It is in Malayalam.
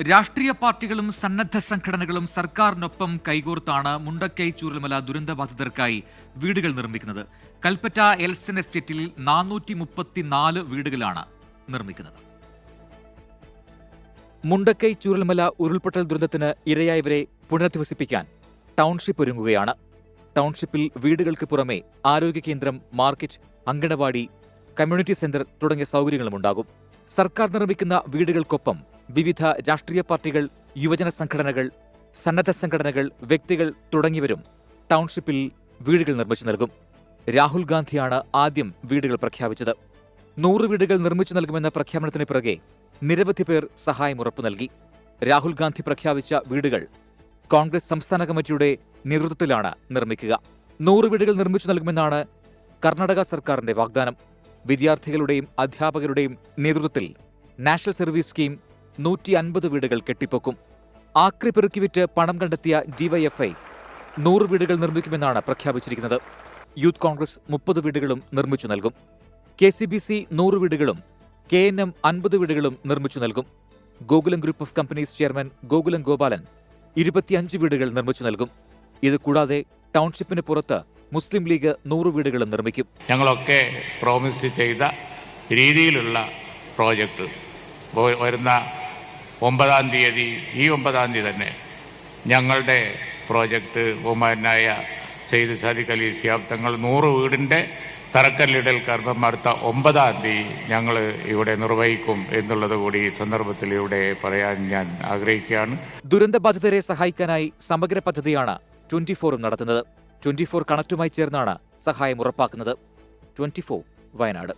രാഷ്ട്രീയ പാർട്ടികളും സന്നദ്ധ സംഘടനകളും സർക്കാരിനൊപ്പം കൈകോർത്താണ് മുണ്ടക്കൈ ചൂരൽമല ദുരന്തബാധിതർക്കായി വീടുകൾ നിർമ്മിക്കുന്നത്. കൽപ്പറ്റ എൽസൺ എസ്റ്റേറ്റിൽ 434 വീടുകളാണ് നിർമ്മിക്കുന്നത്. മുണ്ടക്കൈ ചൂരൽമല ഉരുൾപൊട്ടൽ ദുരന്തത്തിന് ഇരയായവരെ പുനരധിവസിപ്പിക്കാൻ ടൗൺഷിപ്പ് ഒരുങ്ങുകയാണ്. ടൗൺഷിപ്പിൽ വീടുകൾക്ക് പുറമെ ആരോഗ്യ കേന്ദ്രം, മാർക്കറ്റ്, അങ്കണവാടി, കമ്മ്യൂണിറ്റി സെന്റർ തുടങ്ങിയ സൗകര്യങ്ങളുമുണ്ടാകും. സർക്കാർ നിർമ്മിക്കുന്ന വീടുകൾക്കൊപ്പം വിവിധ രാഷ്ട്രീയ പാർട്ടികൾ, യുവജന സംഘടനകൾ, സന്നദ്ധ സംഘടനകൾ, വ്യക്തികൾ തുടങ്ങിയവരും ടൗൺഷിപ്പിൽ വീടുകൾ നിർമ്മിച്ചു നൽകും. രാഹുൽ ഗാന്ധിയാണ് ആദ്യം വീടുകൾ പ്രഖ്യാപിച്ചത്. 100 വീടുകൾ നിർമ്മിച്ചു നൽകുമെന്ന പ്രഖ്യാപനത്തിന് പിറകെ നിരവധി പേർ സഹായം ഉറപ്പു നൽകി. രാഹുൽ ഗാന്ധി പ്രഖ്യാപിച്ച വീടുകൾ കോൺഗ്രസ് സംസ്ഥാന കമ്മിറ്റിയുടെ നേതൃത്വത്തിലാണ് നിർമ്മിക്കുക. 100 വീടുകൾ നിർമ്മിച്ചു നൽകുമെന്നാണ് കർണാടക സർക്കാരിന്റെ വാഗ്ദാനം. വിദ്യാർത്ഥികളുടെയും അധ്യാപകരുടെയും നേതൃത്വത്തിൽ നാഷണൽ സർവീസ് സ്കീം 150 വീടുകൾ കെട്ടിപ്പൊക്കും. ആക്രി പെറുക്കിവിറ്റ് പണം കണ്ടെത്തിയ ഡിവൈഎഫ്ഐ 100 വീടുകൾ നിർമ്മിക്കുമെന്നാണ് പ്രഖ്യാപിച്ചിരിക്കുന്നത്. യൂത്ത് കോൺഗ്രസ് 30 വീടുകളും നിർമ്മിച്ചു നൽകും. KCBC 100 വീടുകളും KNM 50 വീടുകളും നിർമ്മിച്ചു നൽകും. Gokulam group of companies chairman Gokulam Gopalan 25 വീടുകൾ നിർമ്മിച്ചു നൽകും. ഇത് കൂടാതെ ടൗൺഷിപ്പിന് പുറത്ത് മുസ്ലിം ലീഗ് 100 വീടുകളും നിർമ്മിക്കും. ഞങ്ങളൊക്കെ പ്രോമിസ് ചെയ്ത രീതിയിലുള്ള പ്രോജക്റ്റ് വരുന്ന 9-ാം തീയതി, ഈ 9-ാം തീയതി തന്നെ ഞങ്ങളുടെ പ്രോജക്റ്റ് ബഹുമാനായ സെയ്ദ് സാദിഖ് അലി ശിഹാബ് തങ്ങൾ 100 വീടിൻ്റെ തറക്കല്ലിടൽ കർമ്മം അടുത്ത 9-ാം തീയതി ഞങ്ങൾ ഇവിടെ നിർവഹിക്കും എന്നുള്ളത് കൂടി ഈ സന്ദർഭത്തിൽ ഇവിടെ പറയാൻ ഞാൻ ആഗ്രഹിക്കുകയാണ്. ദുരന്തബാധിതരെ സഹായിക്കാനായി സമഗ്ര പദ്ധതിയാണ് 24 നടത്തുന്നത്. 24 കണക്റ്റുമായി ചേർന്നാണ് സഹായം ഉറപ്പാക്കുന്നത്. 24 വയനാട്.